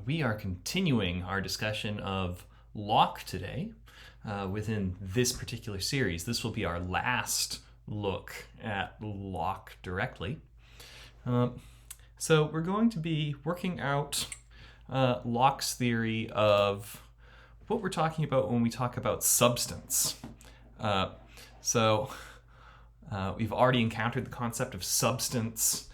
We are continuing our discussion of Locke today within this particular series. This will be our last look at Locke directly. So we're going to be working out Locke's theory of what we're talking about when we talk about substance. We've already encountered the concept of substance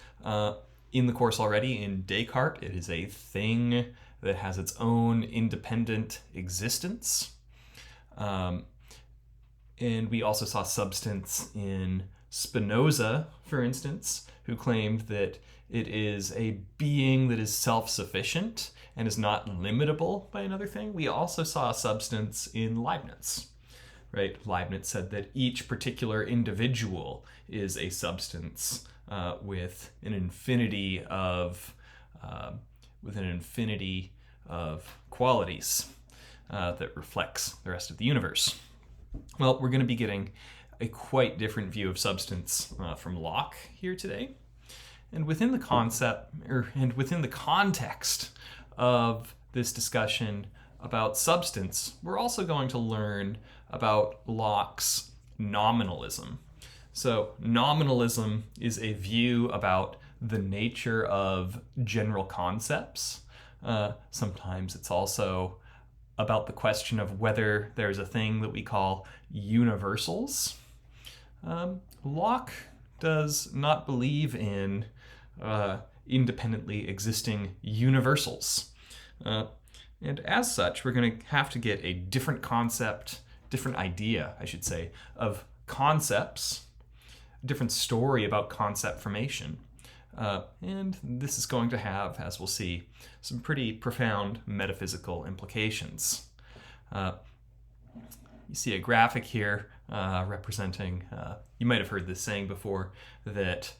in the course already in Descartes. It is a thing that has its own independent existence. And we also saw substance in Spinoza, for instance, who claimed that it is a being that is self-sufficient and is not limitable by another thing. We also saw substance in Leibniz, right? Leibniz said that each particular individual is a substance with an infinity of qualities that reflects the rest of the universe. Well, we're going to be getting a quite different view of substance from Locke here today. And within the context of this discussion about substance, we're also going to learn about Locke's nominalism. So nominalism is a view about the nature of general concepts. Sometimes it's also about the question of whether there's a thing that we call universals. Locke does not believe in independently existing universals. And as such, we're going to have to get a different idea, of concepts, a different story about concept formation. And this is going to have, as we'll see, some pretty profound metaphysical implications. You see a graphic here representing, you might have heard this saying before, that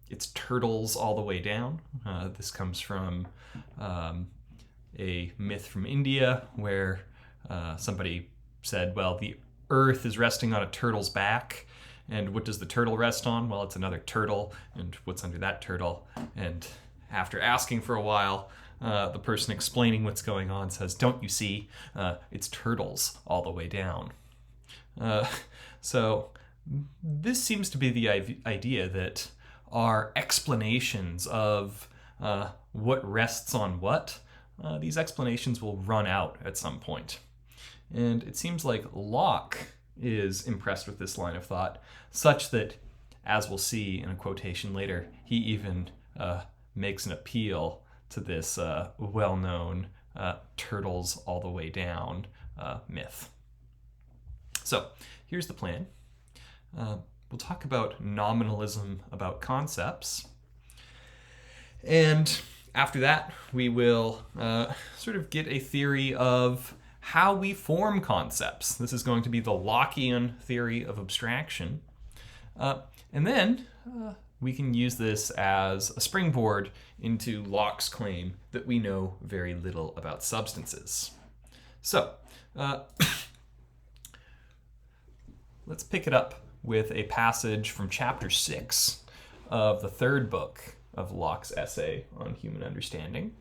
it's turtles all the way down. This comes from a myth from India where somebody said, well, the earth is resting on a turtle's back. And what does the turtle rest on? Well, it's another turtle. And what's under that turtle? And after asking for a while, the person explaining what's going on says, don't you see? It's turtles all the way down. So this seems to be the idea that our explanations of what rests on what, these explanations will run out at some point. And it seems like Locke is impressed with this line of thought, such that, as we'll see in a quotation later, he even makes an appeal to this well-known turtles all the way down myth. So here's the plan. We'll talk about nominalism about concepts. And after that, we will sort of get a theory of how we form concepts. This is going to be the Lockean theory of abstraction. And then we can use this as a springboard into Locke's claim that we know very little about substances. So let's pick it up with a passage from chapter 6 of the third book of Locke's essay on human understanding.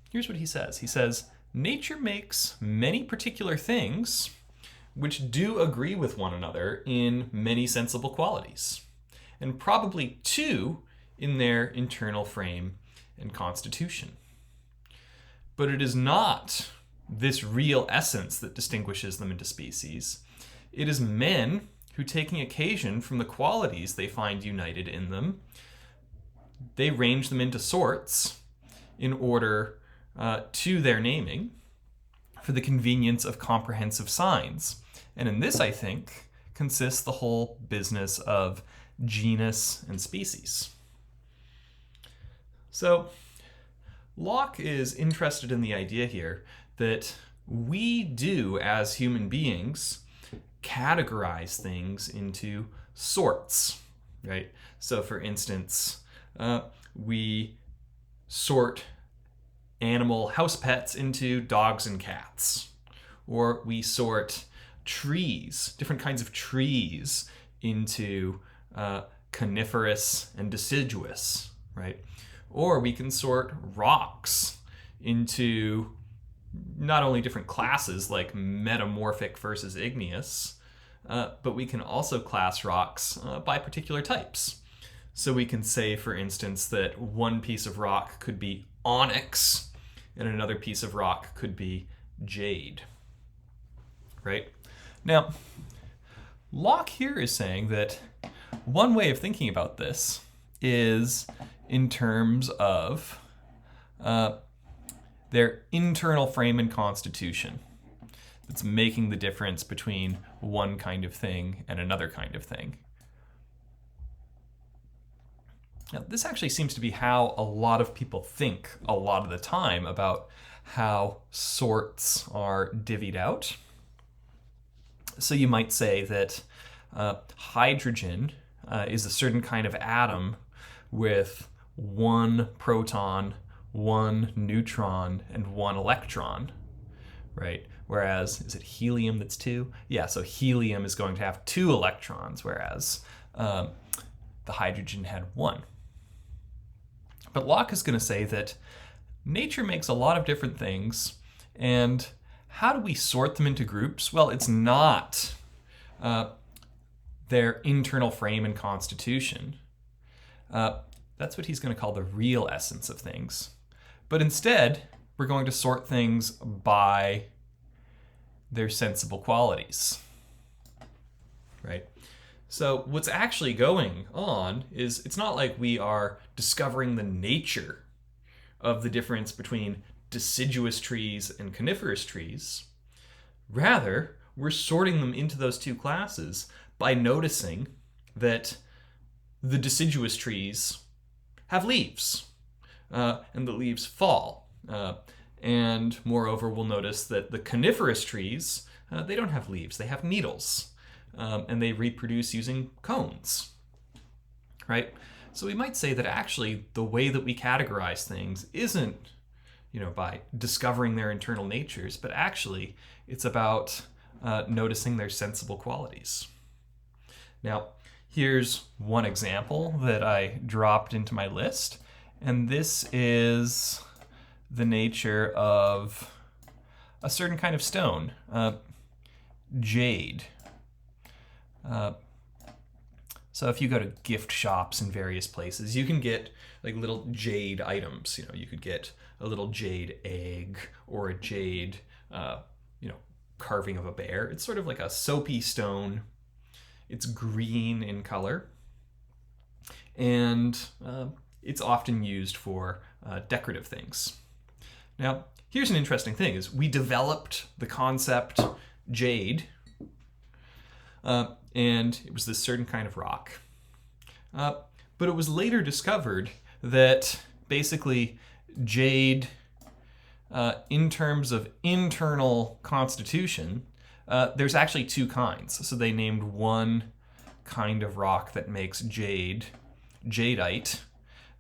Here's what he says. He says, nature makes many particular things which do agree with one another in many sensible qualities, and probably too in their internal frame and constitution. But it is not this real essence that distinguishes them into species. It is men who, taking occasion from the qualities they find united in them, they range them into sorts in order to their naming for the convenience of comprehensive signs. And in this, I think, consists the whole business of genus and species. So Locke is interested in the idea here that we do, as human beings, categorize things into sorts, right? So for instance, we sort animal house pets into dogs and cats, or we sort trees, different kinds of trees, into coniferous and deciduous, right? Or we can sort rocks into not only different classes like metamorphic versus igneous, but we can also class rocks by particular types. So we can say, for instance, that one piece of rock could be onyx and another piece of rock could be jade. Right? Now, Locke here is saying that one way of thinking about this is in terms of their internal frame and constitution. It's making the difference between one kind of thing and another kind of thing. Now, this actually seems to be how a lot of people think a lot of the time about how sorts are divvied out. So you might say that hydrogen is a certain kind of atom with one proton, one neutron, and one electron, right? Whereas, is it helium that's two? Yeah, so helium is going to have two electrons, whereas the hydrogen had one. But Locke is going to say that nature makes a lot of different things, and how do we sort them into groups? Well, it's not their internal frame and constitution. That's what he's going to call the real essence of things. But instead, we're going to sort things by their sensible qualities, right? So what's actually going on is it's not like we are discovering the nature of the difference between deciduous trees and coniferous trees. Rather, we're sorting them into those two classes by noticing that the deciduous trees have leaves, and the leaves fall. And moreover, we'll notice that the coniferous trees, they don't have leaves, they have needles, and they reproduce using cones, right? So we might say that actually the way that we categorize things isn't, by discovering their internal natures, but actually it's about noticing their sensible qualities. Now, here's one example that I dropped into my list, and this is the nature of a certain kind of stone, jade. So if you go to gift shops in various places, you can get like little jade items. You could get a little jade egg or a jade, carving of a bear. It's sort of like a soapy stone. It's green in color, and it's often used for decorative things. Now, here's an interesting thing, is we developed the concept jade, and it was this certain kind of rock. But it was later discovered that basically jade, in terms of internal constitution, there's actually two kinds. So they named one kind of rock that makes jade, jadeite.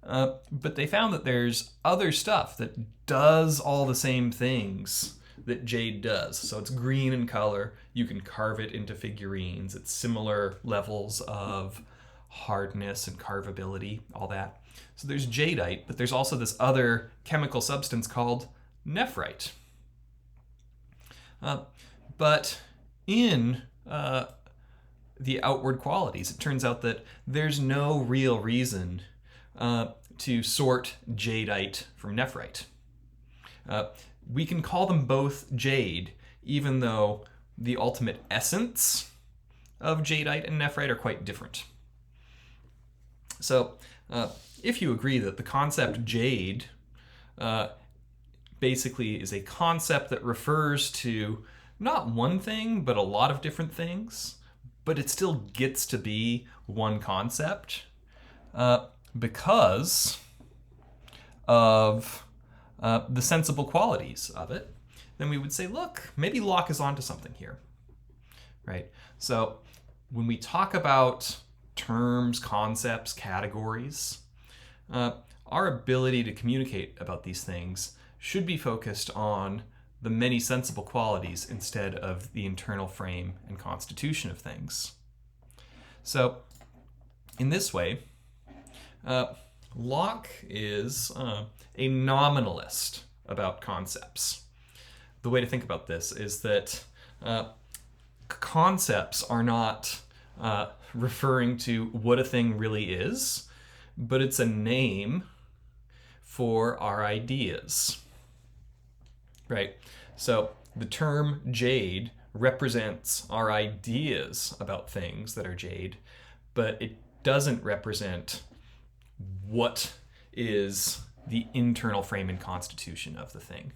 But they found that there's other stuff that does all the same things that jade does. So it's green in color. You can carve it into figurines. It's similar levels of hardness and carvability, all that. So there's jadeite, but there's also this other chemical substance called nephrite. But in the outward qualities, it turns out that there's no real reason to sort jadeite from nephrite. We can call them both jade, even though the ultimate essence of jadeite and nephrite are quite different. So if you agree that the concept jade basically is a concept that refers to not one thing, but a lot of different things, but it still gets to be one concept because of the sensible qualities of it, then we would say, look, maybe Locke is onto something here, right? So when we talk about terms, concepts, categories, our ability to communicate about these things should be focused on the many sensible qualities instead of the internal frame and constitution of things. So in this way, Locke is a nominalist about concepts. The way to think about this is that concepts are not referring to what a thing really is, but it's a name for our ideas, right? So the term jade represents our ideas about things that are jade, but it doesn't represent what is the internal frame and constitution of the thing.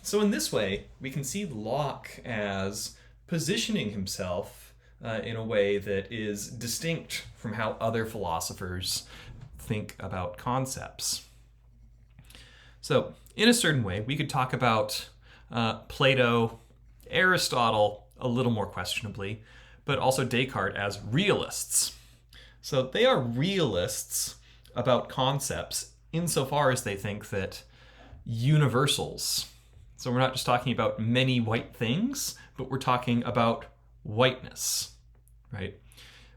So in this way, we can see Locke as positioning himself in a way that is distinct from how other philosophers think about concepts. So in a certain way, we could talk about Plato, Aristotle a little more questionably, but also Descartes as realists. So they are realists about concepts insofar as they think that universals. So we're not just talking about many white things, but we're talking about whiteness, right?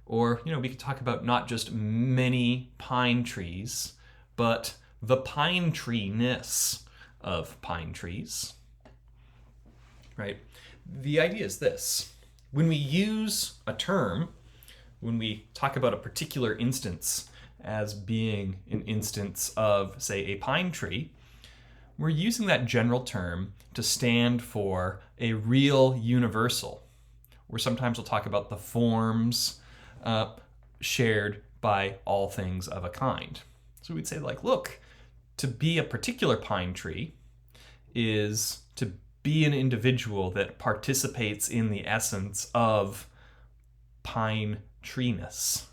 Or, we could talk about not just many pine trees, but the pine tree-ness of pine trees, right? The idea is this. When we use a term, when we talk about a particular instance as being an instance of, say, a pine tree, we're using that general term to stand for a real universal, or sometimes we'll talk about the forms shared by all things of a kind. So we'd say, look, to be a particular pine tree is to be an individual that participates in the essence of pine tree-ness.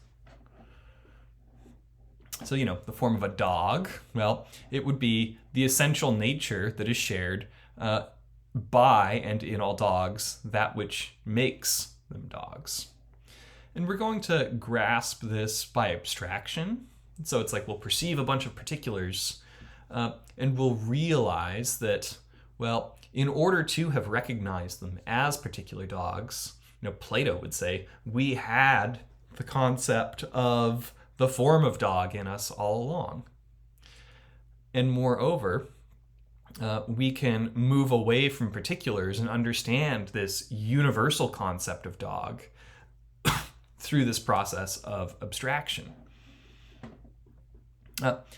So, the form of a dog, well, it would be the essential nature that is shared by and in all dogs, that which makes them dogs. And we're going to grasp this by abstraction. So it's we'll perceive a bunch of particulars and we'll realize that, well, in order to have recognized them as particular dogs, Plato would say, we had the concept of the form of dog in us all along. And moreover, we can move away from particulars and understand this universal concept of dog through this process of abstraction.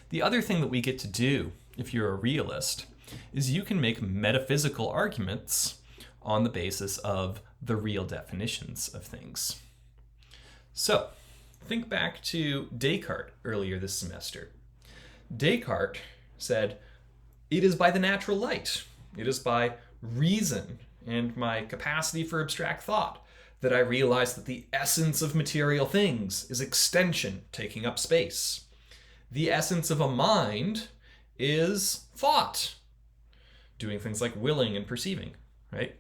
The other thing that we get to do, if you're a realist, is you can make metaphysical arguments on the basis of the real definitions of things. So, think back to Descartes earlier this semester. Descartes said, it is by the natural light, it is by reason and my capacity for abstract thought that I realize that the essence of material things is extension, taking up space. The essence of a mind is thought, doing things like willing and perceiving, right?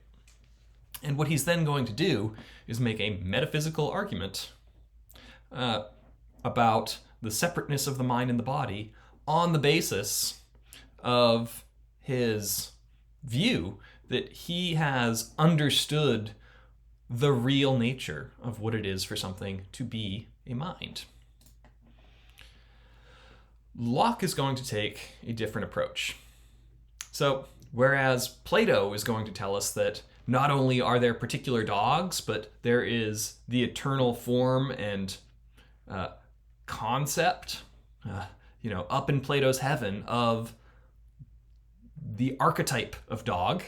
And what he's then going to do is make a metaphysical argument about the separateness of the mind and the body on the basis of his view that he has understood the real nature of what it is for something to be a mind. Locke is going to take a different approach. So, whereas Plato is going to tell us that not only are there particular dogs, but there is the eternal form and concept, up in Plato's heaven of the archetype of dog,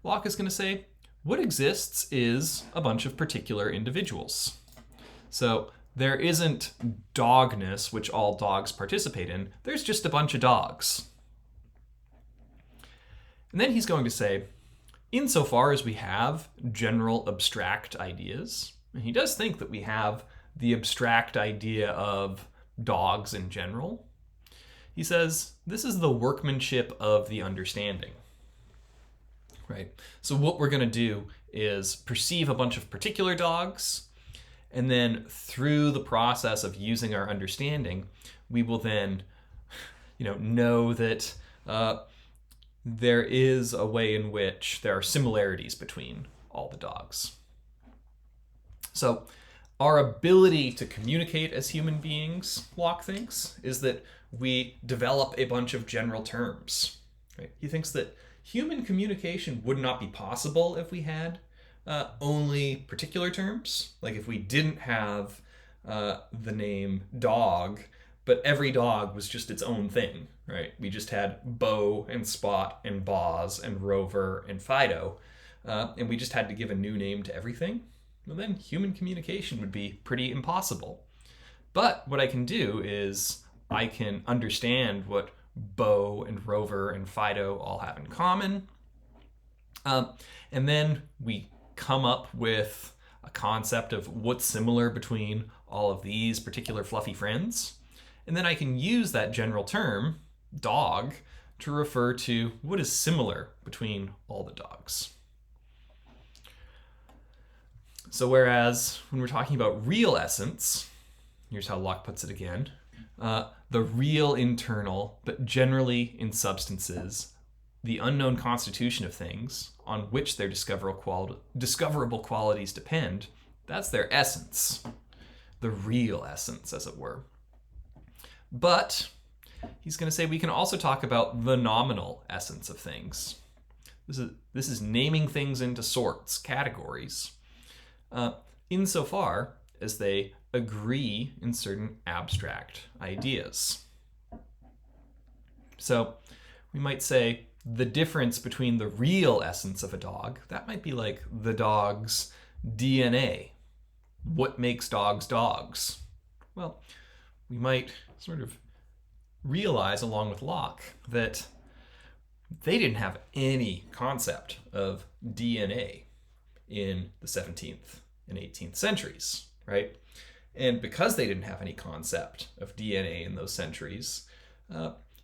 Locke is going to say, what exists is a bunch of particular individuals. So there isn't dogness, which all dogs participate in. There's just a bunch of dogs. And then he's going to say, insofar as we have general abstract ideas, and he does think that we have the abstract idea of dogs in general, he says, this is the workmanship of the understanding. Right? So what we're going to do is perceive a bunch of particular dogs, and then through the process of using our understanding, we will then, know that there is a way in which there are similarities between all the dogs. So our ability to communicate as human beings, Locke thinks, is that we develop a bunch of general terms. Right? He thinks that human communication would not be possible if we had only particular terms. Like if we didn't have the name dog, but every dog was just its own thing, right? We just had Bo and Spot and Boz and Rover and Fido, and we just had to give a new name to everything. Well, then human communication would be pretty impossible. But what I can do is I can understand what Bo and Rover and Fido all have in common. And then we come up with a concept of what's similar between all of these particular fluffy friends. And then I can use that general term, dog, to refer to what is similar between all the dogs. So whereas when we're talking about real essence, here's how Locke puts it again, the real internal, but generally in substances, the unknown constitution of things on which their discoverable qualities depend, that's their essence, the real essence, as it were. But he's going to say we can also talk about the nominal essence of things. This is naming things into sorts, categories, insofar as they agree in certain abstract ideas. So we might say the difference between the real essence of a dog, that might be like the dog's DNA. What makes dogs dogs? Well, we might sort of realize, along with Locke, that they didn't have any concept of DNA in the 17th and 18th centuries, right? And because they didn't have any concept of DNA in those centuries,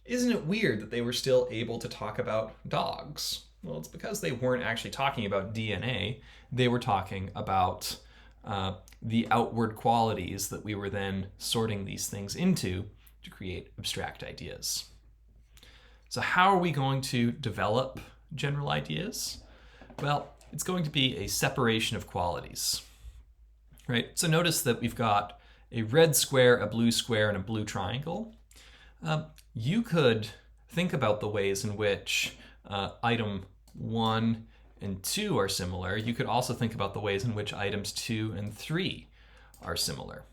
isn't it weird that they were still able to talk about dogs? Well, it's because they weren't actually talking about DNA. They were talking about the outward qualities that we were then sorting these things into to create abstract ideas. So how are we going to develop general ideas? Well, it's going to be a separation of qualities, right? So notice that we've got a red square, a blue square, and a blue triangle. You could think about the ways in which item 1 and 2 are similar. You could also think about the ways in which items 2 and 3 are similar,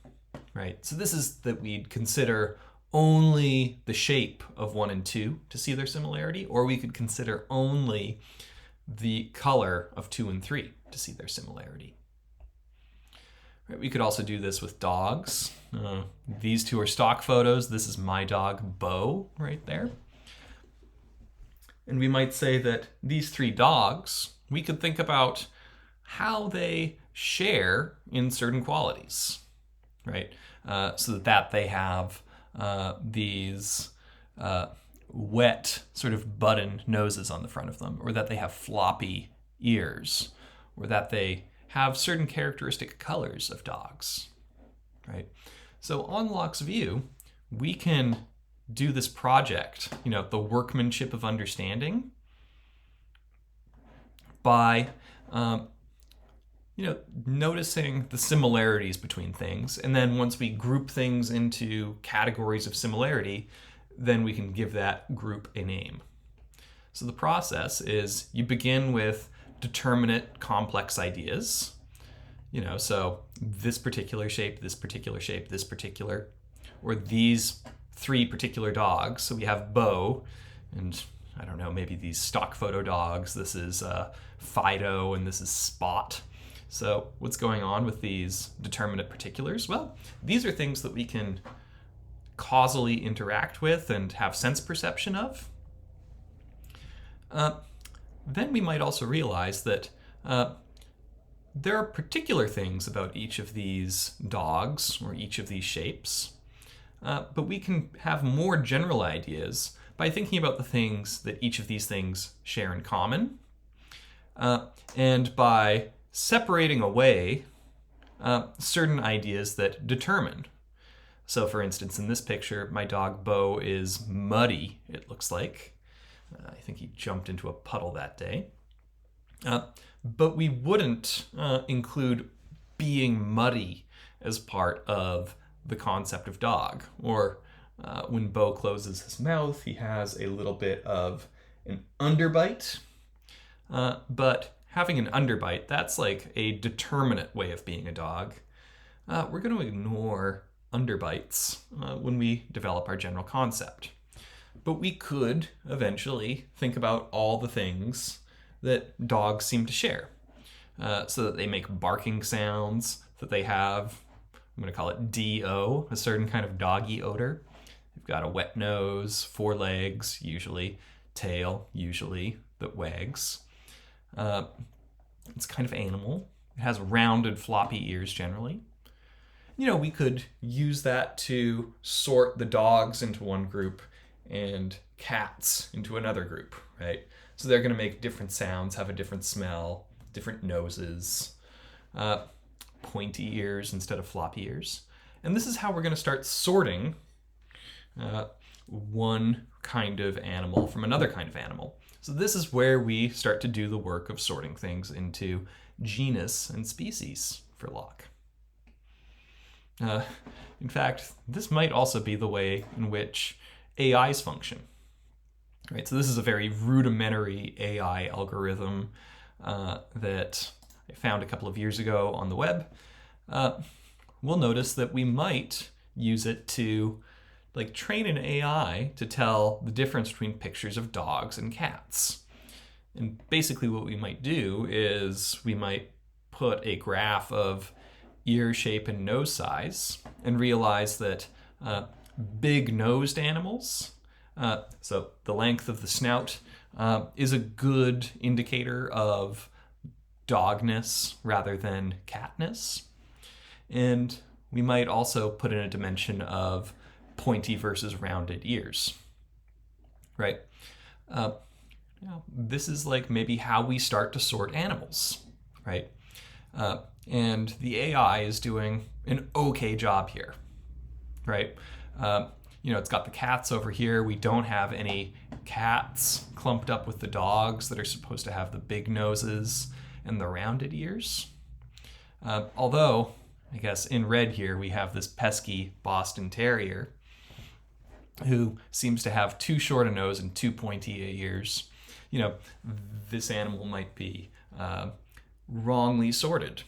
right? So this is that we'd consider only the shape of 1 and 2 to see their similarity, or we could consider only the color of 2 and 3 to see their similarity. Right, we could also do this with dogs. These two are stock photos. This is my dog, Bo, right there. And we might say that these 3 dogs, we could think about how they share in certain qualities, right? So that they have these wet sort of button noses on the front of them, or that they have floppy ears, or that they have certain characteristic colors of dogs, right? So on Locke's view, we can do this project, the workmanship of understanding, by noticing the similarities between things. And then once we group things into categories of similarity, then we can give that group a name. So the process is you begin with determinate complex ideas. So this particular shape, this particular shape, this particular, or these 3 particular dogs. So we have Bo, and I don't know, maybe these stock photo dogs. This is Fido, and this is Spot. So what's going on with these determinate particulars? Well, these are things that we can causally interact with and have sense perception of. Then we might also realize that there are particular things about each of these dogs or each of these shapes, but we can have more general ideas by thinking about the things that each of these things share in common, and by separating away certain ideas that determine. So for instance, in this picture, my dog Bo is muddy, it looks like. I think he jumped into a puddle that day. But we wouldn't include being muddy as part of the concept of dog. Or when Bo closes his mouth, he has a little bit of an underbite. But having an underbite, that's like a determinate way of being a dog. We're going to ignore underbites when we develop our general concept. But we could eventually think about all the things that dogs seem to share. So that they make barking sounds, that they have, I'm going to call it DO, a certain kind of doggy odor. They've got a wet nose, 4 legs, usually, tail, usually, that wags. It's kind of animal. It has rounded, floppy ears generally. We could use that to sort the dogs into one group and cats into another group, right? So they're going to make different sounds, have a different smell, different noses, pointy ears instead of floppy ears. And this is how we're going to start sorting one kind of animal from another kind of animal. So this is where we start to do the work of sorting things into genus and species for Locke. In fact, this might also be the way in which AIs function. Right, so this is a very rudimentary AI algorithm that I found a couple of years ago on the web. We'll notice that we might use it to train an AI to tell the difference between pictures of dogs and cats. And basically what we might do is we might put a graph of ear shape and nose size and realize that big-nosed animals, so the length of the snout, is a good indicator of dogness rather than catness. And we might also put in a dimension of pointy versus rounded ears, right? This is maybe how we start to sort animals, right? And the AI is doing an okay job here, right? It's got the cats over here. We don't have any cats clumped up with the dogs that are supposed to have the big noses and the rounded ears. Although, I guess in red here, we have this pesky Boston Terrier who seems to have too short a nose and too pointy ears. This animal might be wrongly sorted.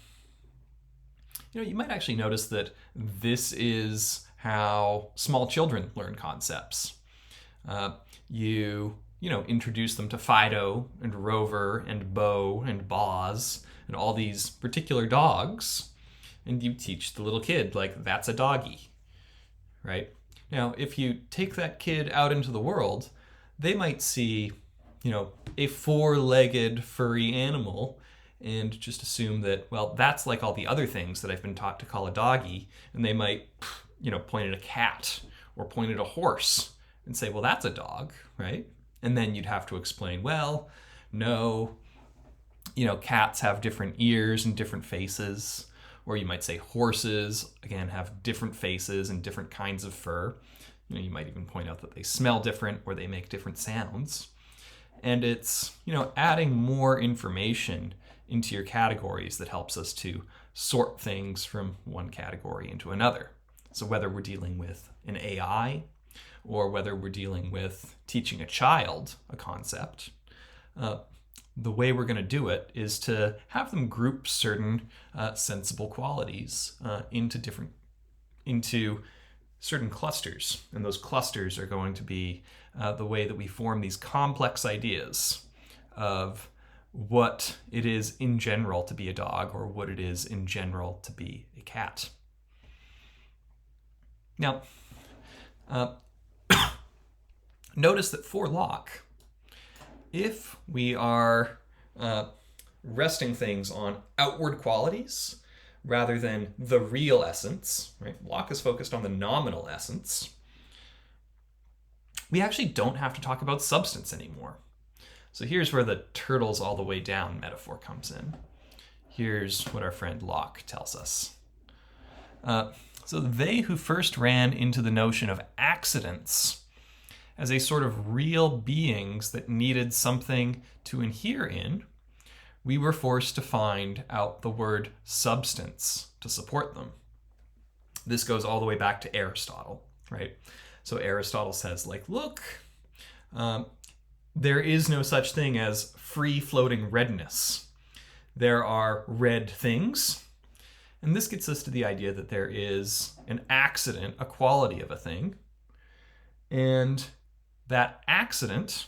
You might actually notice that this is how small children learn concepts. You introduce them to Fido and Rover and Bo and Boz and all these particular dogs, and you teach the little kid, that's a doggy, right? Now, if you take that kid out into the world, they might see, a 4-legged furry animal and just assume that, well, that's like all the other things that I've been taught to call a doggy, and they might, point at a cat or point at a horse and say, well, that's a dog, right? And then you'd have to explain, well, no, cats have different ears and different faces. Or you might say horses, again, have different faces and different kinds of fur. You might even point out that they smell different or they make different sounds. And it's, adding more information into your categories that helps us to sort things from one category into another. So whether we're dealing with an AI or whether we're dealing with teaching a child a concept, the way we're going to do it is to have them group certain sensible qualities into certain clusters. And those clusters are going to be the way that we form these complex ideas of what it is in general to be a dog or what it is in general to be a cat. Now, notice that for Locke, if we are resting things on outward qualities rather than the real essence, right? Locke is focused on the nominal essence. We actually don't have to talk about substance anymore. So here's where the turtles all the way down metaphor comes in. Here's what our friend Locke tells us. So they who first ran into the notion of accidents as a sort of real beings that needed something to inhere in, we were forced to find out the word substance to support them. This goes all the way back to Aristotle, right? So Aristotle says, like, look, there is no such thing as free-floating redness. There are red things, and this gets us to the idea that there is an accident, a quality of a thing, and that accident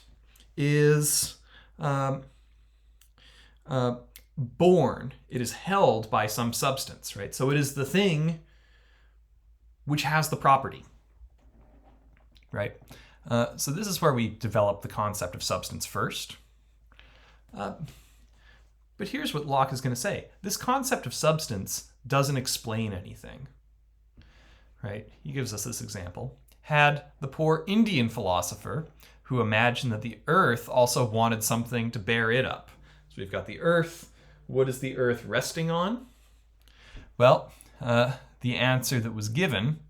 is born. It is held by some substance, right? So it is the thing which has the property, right? So this is where we develop the concept of substance first. But here's what Locke is going to say. This concept of substance doesn't explain anything, right? He gives us this example. Had the poor Indian philosopher who imagined that the earth also wanted something to bear it up. So we've got the earth. What is the earth resting on? Well, the answer that was given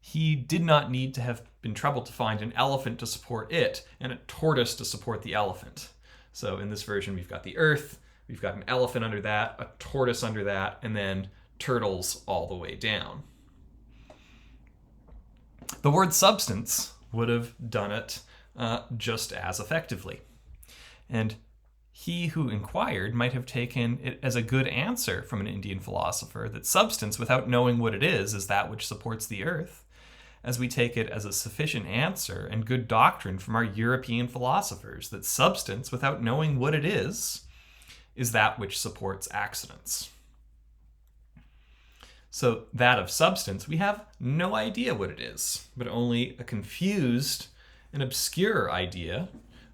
he did not need to have been troubled to find an elephant to support it and a tortoise to support the elephant. So in this version, we've got the earth, we've got an elephant under that, a tortoise under that, and then turtles all the way down. The word substance would have done it just as effectively. And he who inquired might have taken it as a good answer from an Indian philosopher that substance, without knowing what it is that which supports the earth, as we take it as a sufficient answer and good doctrine from our European philosophers that substance, without knowing what it is that which supports accidents. So that of substance, we have no idea what it is, but only a confused and obscure idea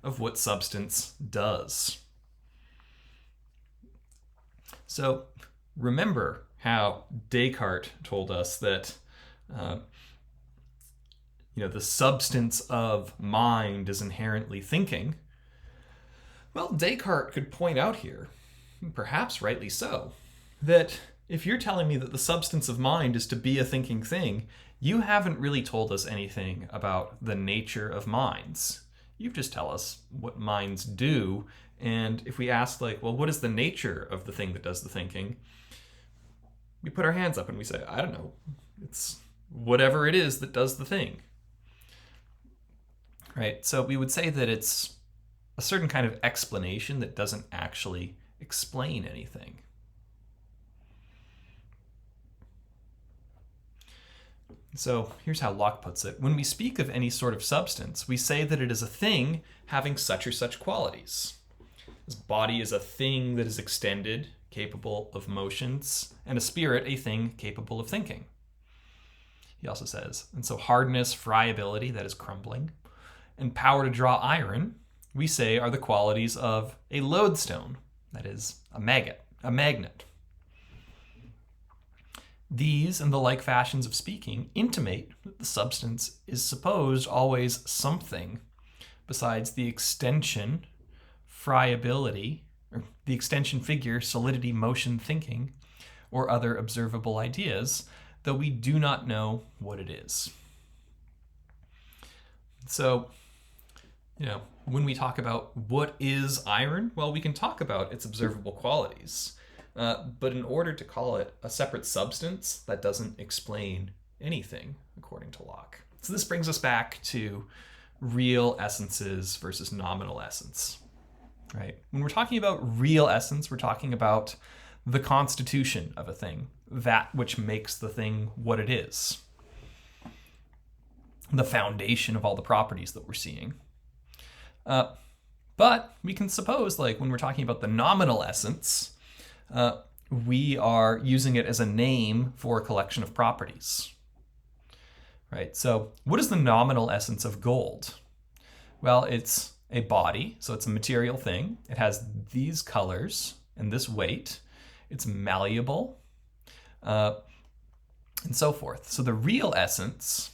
of what substance does. So remember how Descartes told us that the substance of mind is inherently thinking. Well, Descartes could point out here, perhaps rightly so, that if you're telling me that the substance of mind is to be a thinking thing, you haven't really told us anything about the nature of minds. You just tell us what minds do, and if we ask, what is the nature of the thing that does the thinking? We put our hands up and we say, I don't know. It's whatever it is that does the thing. Right? So we would say that it's a certain kind of explanation that doesn't actually explain anything. So here's how Locke puts it. When we speak of any sort of substance, we say that it is a thing having such or such qualities. This body is a thing that is extended, capable of motions, and a spirit a thing capable of thinking. He also says, and so hardness, friability, that is crumbling, and power to draw iron, we say are the qualities of a lodestone, that is a magnet. These and the like fashions of speaking intimate that the substance is supposed always something besides the extension, friability, or the extension figure, solidity, motion, thinking, or other observable ideas, though we do not know what it is. So, when we talk about what is iron, well, we can talk about its observable qualities. But in order to call it a separate substance, that doesn't explain anything, according to Locke. So this brings us back to real essences versus nominal essence, right? When we're talking about real essence, we're talking about the constitution of a thing, that which makes the thing what it is, the foundation of all the properties that we're seeing. But we can suppose, when we're talking about the nominal essence, we are using it as a name for a collection of properties, right? So what is the nominal essence of gold? Well, it's a body, so it's a material thing. It has these colors and this weight. It's malleable, and so forth. So the real essence,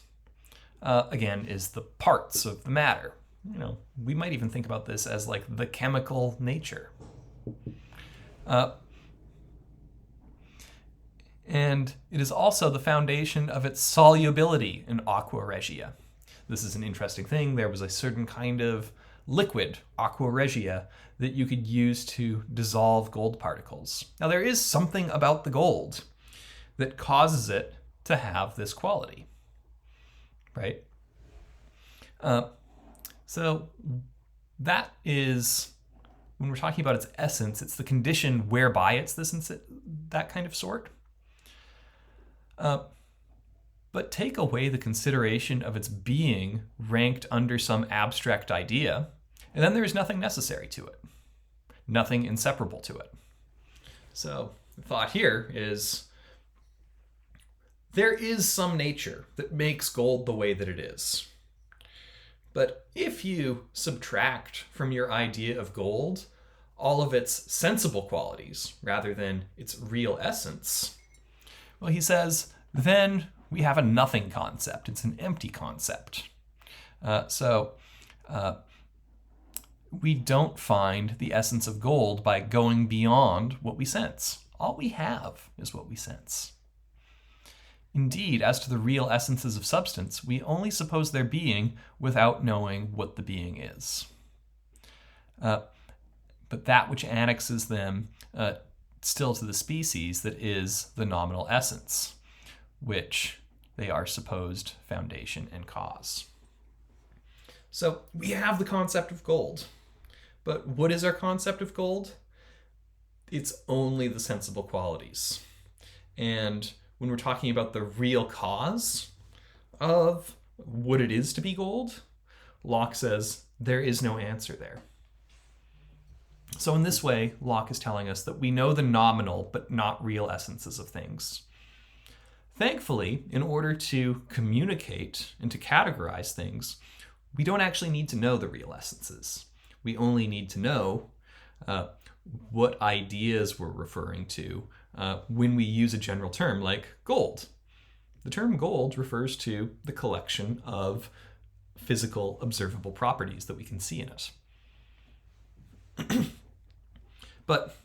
again, is the parts of the matter. We might even think about this as the chemical nature. And it is also the foundation of its solubility in aqua regia. This is an interesting thing. There was a certain kind of liquid, aqua regia, that you could use to dissolve gold particles. Now, there is something about the gold that causes it to have this quality, right? So that is, when we're talking about its essence, it's the condition whereby it's this and that kind of sort. But take away the consideration of its being ranked under some abstract idea, and then there is nothing necessary to it, nothing inseparable to it. So the thought here is there is some nature that makes gold the way that it is. But if you subtract from your idea of gold all of its sensible qualities rather than its real essence, well, he says, then we have a nothing concept. It's an empty concept. So we don't find the essence of gold by going beyond what we sense. All we have is what we sense. Indeed, as to the real essences of substance, we only suppose their being without knowing what the being is. But that which annexes them still to the species that is the nominal essence, which they are supposed foundation and cause. So we have the concept of gold. But what is our concept of gold? It's only the sensible qualities. And when we're talking about the real cause of what it is to be gold, Locke says there is no answer there. So in this way, Locke is telling us that we know the nominal but not real essences of things. Thankfully, in order to communicate and to categorize things, we don't actually need to know the real essences. We only need to know what ideas we're referring to when we use a general term like gold. The term gold refers to the collection of physical observable properties that we can see in it. But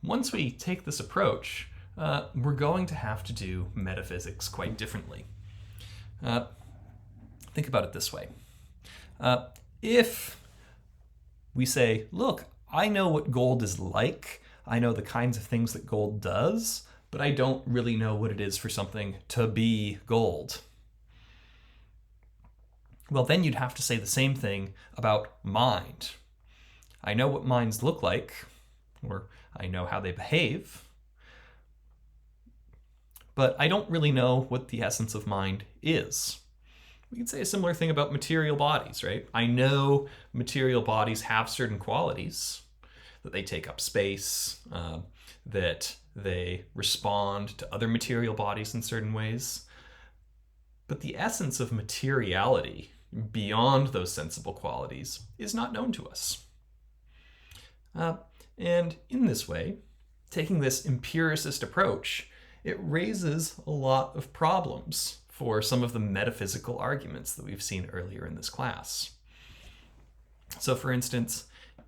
once we take this approach, we're going to have to do metaphysics quite differently. Think about it this way. If we say, look, I know what gold is like, I know the kinds of things that gold does, but I don't really know what it is for something to be gold. Well, then you'd have to say the same thing about mind. I know what minds look like, or I know how they behave, but I don't really know what the essence of mind is. We can say a similar thing about material bodies, right? I know material bodies have certain qualities, that they take up space, that they respond to other material bodies in certain ways. But the essence of materiality, beyond those sensible qualities, is not known to us. And in this way, taking this empiricist approach, it raises a lot of problems for some of the metaphysical arguments that we've seen earlier in this class. So for instance,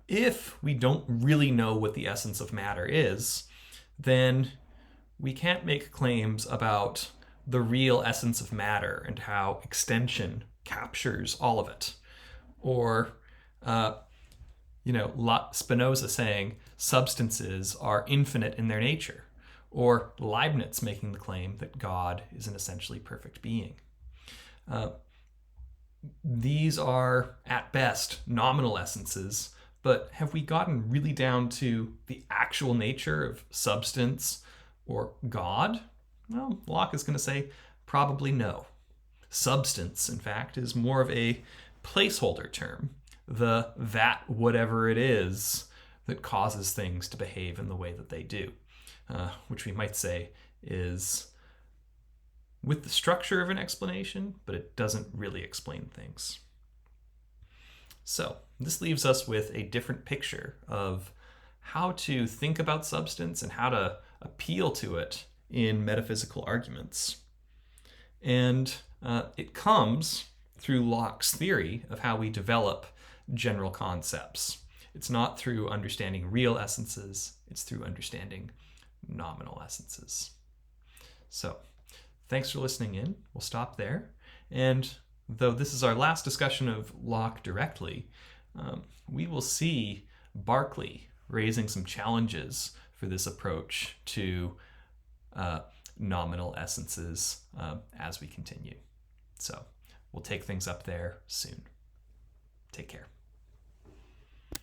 if we don't really know what the essence of matter is, then we can't make claims about the real essence of matter and how extension captures all of it. Or, Spinoza saying substances are infinite in their nature. Or Leibniz making the claim that God is an essentially perfect being. These are, at best, nominal essences, but have we gotten really down to the actual nature of substance or God? Well, Locke is going to say probably no. Substance, in fact, is more of a placeholder term, that whatever it is that causes things to behave in the way that they do. Which we might say is with the structure of an explanation, but it doesn't really explain things. So this leaves us with a different picture of how to think about substance and how to appeal to it in metaphysical arguments. And it comes through Locke's theory of how we develop general concepts. It's not through understanding real essences, it's through understanding nominal essences. So, thanks for listening in. We'll stop there. And though this is our last discussion of Locke directly, we will see Berkeley raising some challenges for this approach to nominal essences as we continue. So we'll take things up there soon. Take care.